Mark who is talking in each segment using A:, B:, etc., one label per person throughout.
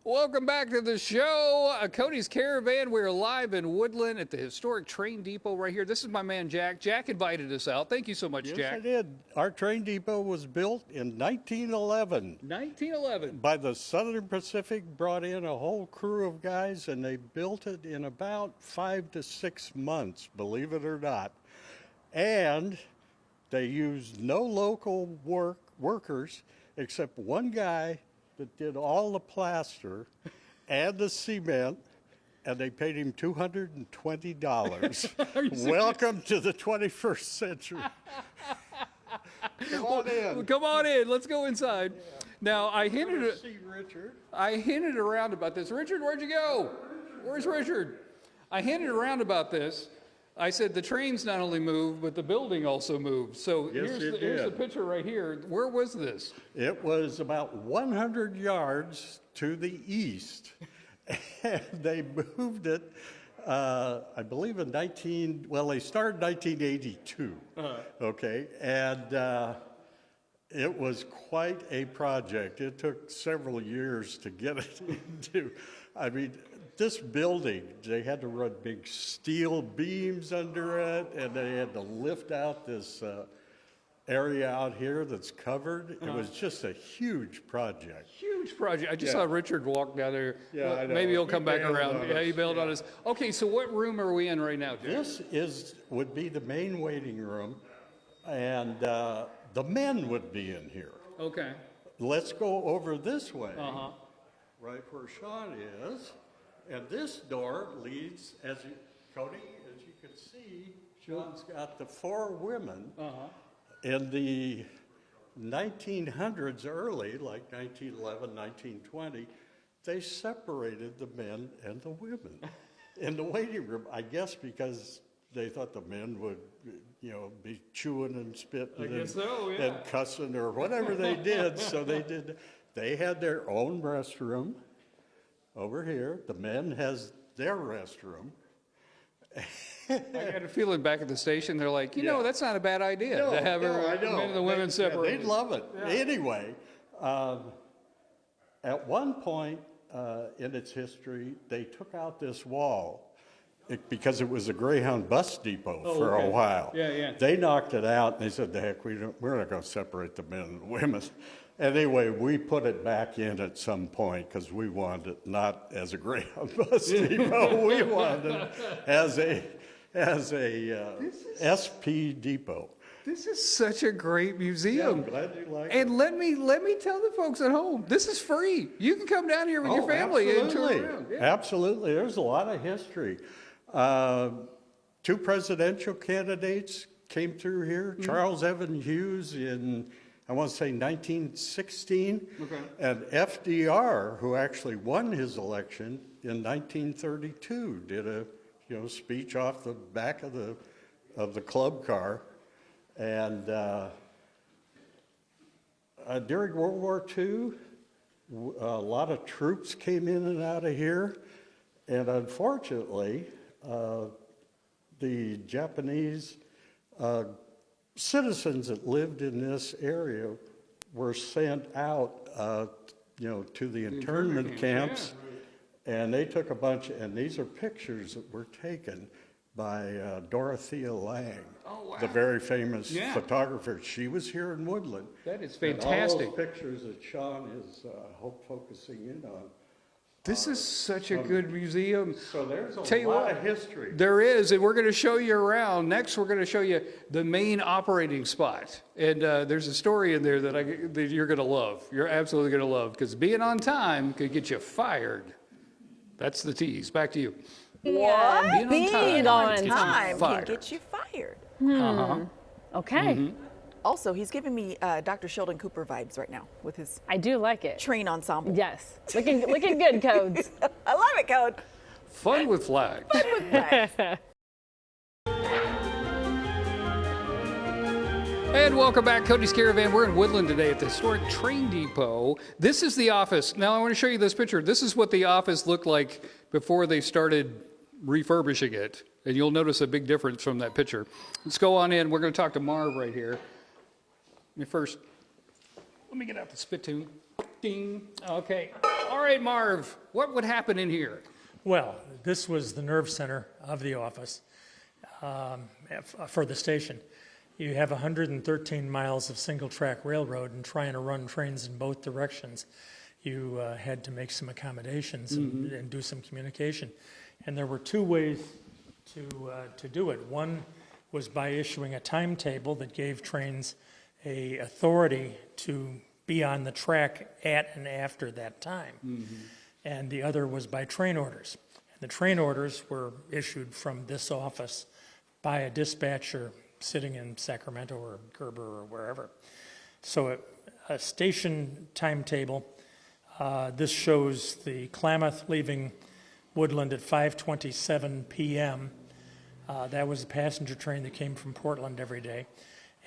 A: Welcome back to the show. Cody's Caravan. We're live in Woodland at the historic train depot right here. This is my man, Jack. Jack invited us out. Thank you so much,
B: Yes,
A: Jack.
B: I did. Our train depot was built in 1911.
A: 1911.
B: By the Southern Pacific, brought in a whole crew of guys, and they built it in about 5 to 6 months, believe it or not. And they used no local workers except one guy that did all the plaster and the cement, and they paid him $220. Welcome to the 21st century. Come on in.
A: Come on in. Let's go inside. Now, I hinted around about this. Richard, where'd you go? Where's Richard? I hinted around about this. I said the trains not only moved, but the building also moved. So
B: Yes,
A: here's the picture right here. Where was this?
B: It was about 100 yards to the east. And they moved it, I believe they started in 1982. Okay, and it was quite a project. It took several years to get it into. I mean, this building, they had to run big steel beams under it, and they had to lift out this area out here that's covered. It was just a huge project.
A: Huge project. I just saw Richard walk down there.
B: Yeah, I know.
A: Maybe he'll come back around. Yeah, he bailed on us. Okay, so what room are we in right now, Jack?
B: This would be the main waiting room, and the men would be in here.
A: Okay.
B: Let's go over this way, right where Sean is. And this door leads, Cody, as you can see, Sean's got the 4 women. In the 1900s early, like 1911, 1920, they separated the men and the women in the waiting room, I guess because they thought the men would, be chewing and spitting and cussing or whatever they did. So they had their own restroom. Over here, the men has their restroom.
A: I had a feeling back at the station, they're like, that's not a bad idea to have the men and the women separated.
B: They'd love it. Yeah. Anyway, at one point in its history, they took out this wall because it was a Greyhound bus depot for a while. They knocked it out, and they said, the heck, we're not going to separate the men and the women. Anyway, we put it back in at some point because we wanted it not as a Greyhound bus depot. We wanted it as a SP depot.
A: This is such a great museum.
B: Yeah, I'm glad you like it.
A: And let me tell the folks at home, this is free. You can come down here with your family and tour around. Yeah.
B: Absolutely. There's a lot of history. 2 presidential candidates came through here. Charles Evan Hughes in, I want to say 1916, and FDR, who actually won his election in 1932, did a speech off the back of the club car, and during World War II, a lot of troops came in and out of here, and unfortunately, the Japanese citizens that lived in this area were sent out, to the internment camps, and they took a bunch, and these are pictures that were taken by Dorothea Lange, the very famous photographer. She was here in Woodland.
A: That is fantastic.
B: And all those pictures that Sean is focusing in on.
A: This is such a good museum.
B: So there's a lot of history.
A: There is, and we're going to show you around. Next, we're going to show you the main operating spot. And there's a story in there that you're going to love. You're absolutely going to love, because being on time could get you fired. That's the tease. Back to you.
C: What?
D: Being on time
C: can get you fired.
D: Okay.
C: Also, he's giving me Dr. Sheldon Cooper vibes right now with his
D: I do like it.
C: train ensemble.
D: Yes. Looking good, Codes.
C: I love it, Code.
A: Fun with flags.
C: Fun with flags.
A: And welcome back, Cody's Caravan. We're in Woodland today at the historic train depot. This is the office. Now I want to show you this picture. This is what the office looked like before they started refurbishing it. And you'll notice a big difference from that picture. Let's go on in. We're going to talk to Marv right here. Let me get out the spittoon. Ding. Okay. All right, Marv, what would happen in here?
E: Well, this was the nerve center of the office for the station. You have 113 miles of single-track railroad, and trying to run trains in both directions, you had to make some accommodations and do some communication. And there were two ways to do it. One was by issuing a timetable that gave trains a authority to be on the track at and after that time. And the other was by train orders. And the train orders were issued from this office by a dispatcher sitting in Sacramento or Gerber or wherever. So a station timetable, this shows the Klamath leaving Woodland at 5:27 p.m. That was a passenger train that came from Portland every day.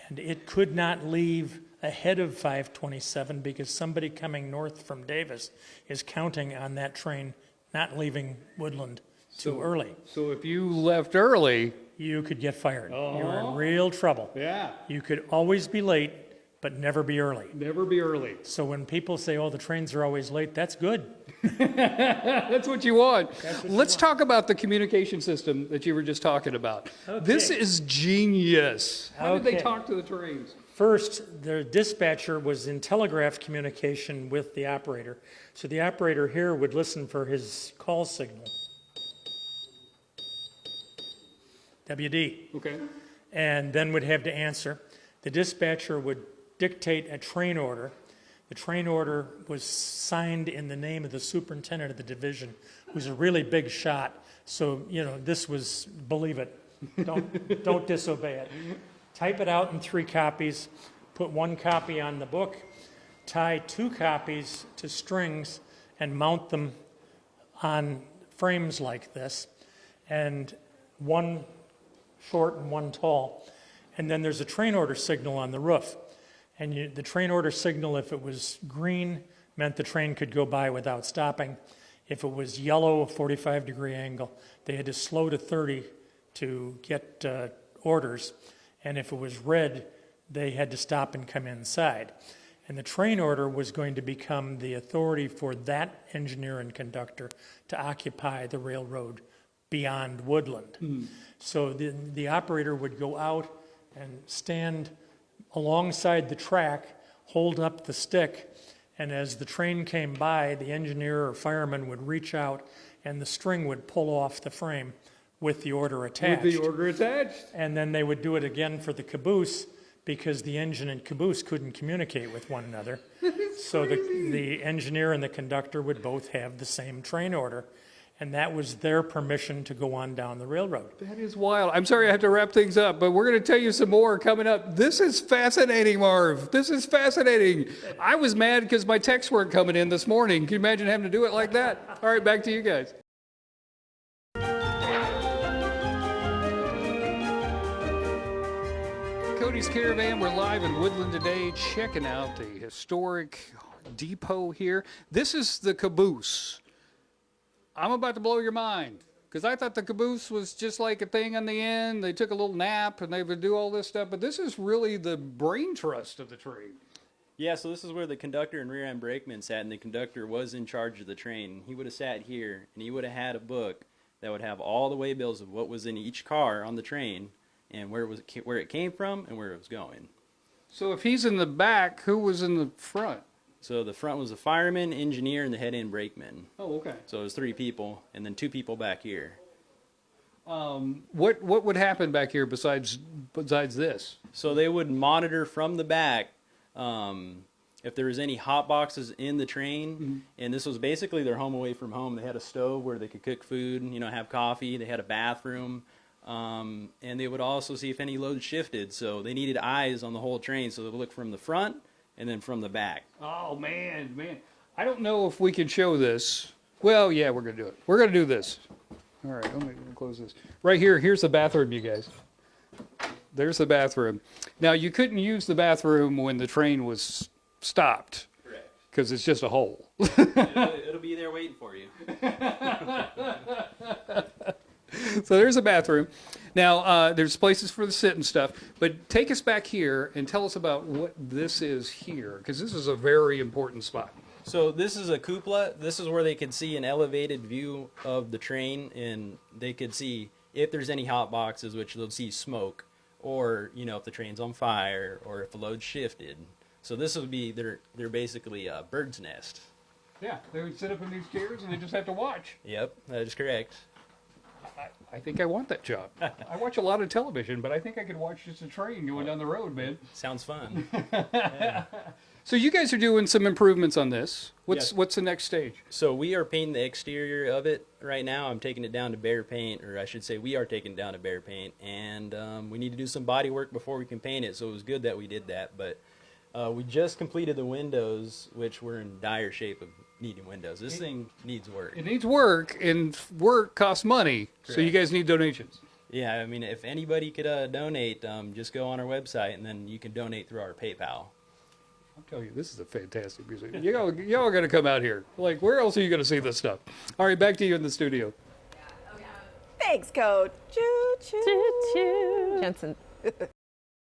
E: And it could not leave ahead of 5:27 because somebody coming north from Davis is counting on that train not leaving Woodland too early.
A: So if you left early,
E: You could get fired. You were in real trouble.
A: yeah,
E: You could always be late, but never be early.
A: never be early.
E: So when people say, oh, the trains are always late, that's good.
A: That's what you want. Let's talk about the communication system that you were just talking about. This is genius. How did they
E: Okay.
A: talk to the trains?
E: First, the dispatcher was in telegraph communication with the operator. So the operator here would listen for his call signal. WD.
A: Okay.
E: And then would have to answer. The dispatcher would dictate a train order. The train order was signed in the name of the superintendent of the division, who's a really big shot. So, this was, believe it, don't disobey it. Type it out in 3 copies, put 1 copy on the book, tie 2 copies to strings, and mount them on frames like this, and 1 short and 1 tall. And then there's a train order signal on the roof. And the train order signal, if it was green, meant the train could go by without stopping. If it was yellow, a 45-degree angle, they had to slow to 30 to get orders. And if it was red, they had to stop and come inside. And the train order was going to become the authority for that engineer and conductor to occupy the railroad beyond Woodland. So the operator would go out and stand alongside the track, hold up the stick, and as the train came by, the engineer or fireman would reach out and the string would pull off the frame with the order attached.
A: With the order attached?
E: And then they would do it again for the caboose because the engine and caboose couldn't communicate with one another. So the engineer and the conductor would both have the same train order. And that was their permission to go on down the railroad.
A: That is wild. I'm sorry I have to wrap things up, but we're going to tell you some more coming up. This is fascinating, Marv. This is fascinating. I was mad because my texts weren't coming in this morning. Can you imagine having to do it like that? All right, back to you guys. Cody's Caravan. We're live in Woodland today, checking out the historic depot here. This is the caboose. I'm about to blow your mind because I thought the caboose was just like a thing on the end. They took a little nap and they would do all this stuff, but this is really the brain trust of the train.
F: Yeah, so this is where the conductor and rear end brakeman sat, and the conductor was in charge of the train. He would have sat here, and he would have had a book that would have all the waybills of what was in each car on the train, and where it came from and where it was going.
A: So if he's in the back, who was in the front?
F: So the front was the fireman, engineer, and the head end brakeman.
A: Oh, okay.
F: So it was 3 people, and then 2 people back here.
A: What would happen back here besides this?
F: So they would monitor from the back if there was any hot boxes in the train, and this was basically their home away from home. They had a stove where they could cook food, have coffee. They had a bathroom, and they would also see if any loads shifted. So they needed eyes on the whole train, so they would look from the front and then from the back.
A: Oh, man. I don't know if we can show this. Well, yeah, we're going to do it. We're going to do this. All right, let me close this. Right here, here's the bathroom, you guys. There's the bathroom. Now, you couldn't use the bathroom when the train was stopped.
F: Correct.
A: Because it's just a hole.
F: It'll be there waiting for you.
A: So there's a bathroom. Now, there's places for the sit and stuff. But take us back here and tell us about what this is here, because this is a very important spot.
F: So this is a cupola. This is where they could see an elevated view of the train, and they could see if there's any hot boxes, which they'll see smoke, or if the train's on fire, or if the load shifted. So this would be they're basically a bird's nest.
A: Yeah, they would sit up in these chairs and they just have to watch.
F: Yep, that is correct.
A: I think I want that job. I watch a lot of television, but I think I could watch just a train going down the road, man.
F: Sounds fun.
A: So you guys are doing some improvements on this.
F: Yes.
A: What's the next stage?
F: So we are painting the exterior of it right now. I'm taking it down to bare paint, or I should say we are taking it down to bare paint, and we need to do some body work before we can paint it, so it was good that we did that. But we just completed the windows, which were in dire shape of needing windows. This thing needs work.
A: It needs work, and work costs money, so you guys need donations.
F: Yeah, I mean, if anybody could donate, just go on our website, and then you can donate through our PayPal.
A: I'll tell you, this is a fantastic museum. Y'all got to come out here. Like, where else are you going to see this stuff? All right, back to you in the studio.
C: Thanks, Code. Choo choo.
D: Choo-choo.
C: Jensen.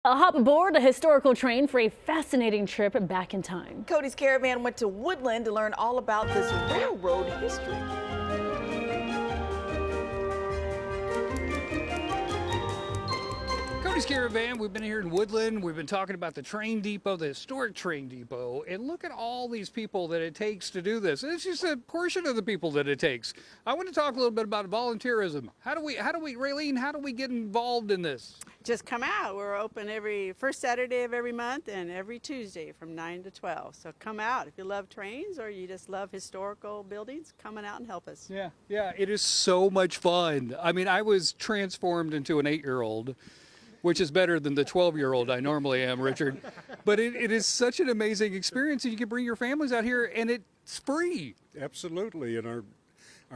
D: Hop aboard a historical train for a fascinating trip back in time.
C: Cody's Caravan went to Woodland to learn all about this railroad history.
A: Cody's Caravan, we've been here in Woodland. We've been talking about the train depot, the historic train depot, and look at all these people that it takes to do this. It's just a portion of the people that it takes. I want to talk a little bit about volunteerism. Raylene, how do we get involved in this?
G: Just come out. We're open every first Saturday of every month and every Tuesday from 9 to 12. So come out. If you love trains or you just love historical buildings, come on out and help us.
A: Yeah, it is so much fun. I mean, I was transformed into an 8-year-old, which is better than the 12-year-old I normally am, Richard. But it is such an amazing experience, and you can bring your families out here, and it's free.
H: Absolutely, and our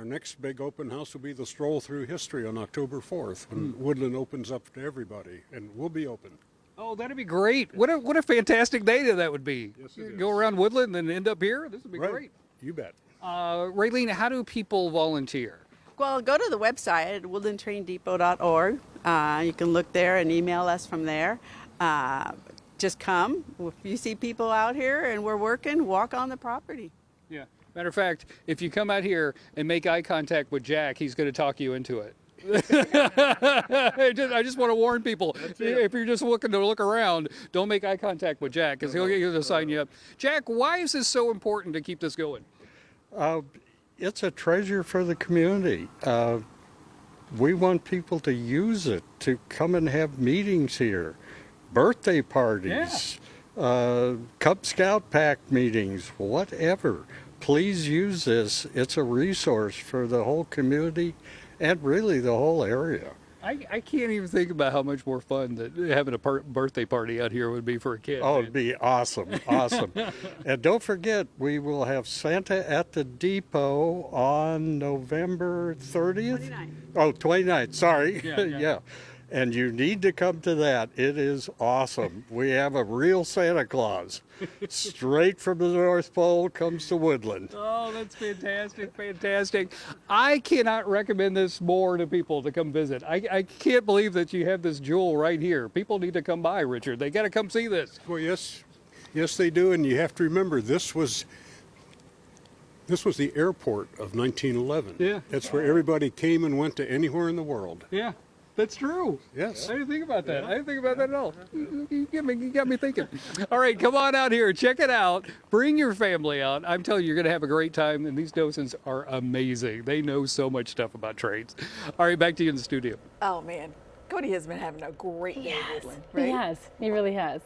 H: next big open house will be the Stroll Through History on October 4th, when Woodland opens up to everybody, and we'll be open.
A: Oh, that'd be great. What a fantastic day that would be.
H: Yes, it is.
A: Go around Woodland and end up here. This would be great.
H: You bet.
A: Raylene, how do people volunteer?
G: Well, go to the website at woodlandtraindepot.org. You can look there and email us from there. Just come. If you see people out here and we're working, walk on the property.
A: Yeah. Matter of fact, if you come out here and make eye contact with Jack, he's going to talk you into it. I just want to warn people, if you're just looking to look around, don't make eye contact with Jack, because he'll get you to sign you up. Jack, why is this so important to keep this going?
B: It's a treasure for the community. We want people to use it, to come and have meetings here, birthday parties, Cub Scout pack meetings, whatever. Please use this. It's a resource for the whole community and really the whole area.
A: I can't even think about how much more fun that having a birthday party out here would be for a kid.
B: Oh,
A: man.
B: it'd be awesome, awesome. And don't forget, we will have Santa at the depot on November 30th?
G: 29th.
B: Oh, 29th, sorry.
A: Yeah.
B: Yeah. And you need to come to that. It is awesome. We have a real Santa Claus. Straight from the North Pole comes to Woodland.
A: Oh, that's fantastic, fantastic. I cannot recommend this more to people to come visit. I can't believe that you have this jewel right here. People need to come by, Richard. They got to come see this.
H: Well, yes, they do, and you have to remember this was the airport of 1911.
A: Yeah.
H: That's where everybody came and went to anywhere in the world.
A: Yeah. That's true.
H: Yes.
A: I didn't think about that. I didn't think about that at all. You got me thinking. All right, come on out here. Check it out. Bring your family out. I'm telling you, you're going to have a great time, and these docents are amazing. They know so much stuff about trains. All right, back to you in the studio.
C: Oh, man. Cody has been having a great day in Woodland, right?
D: He has. He really has.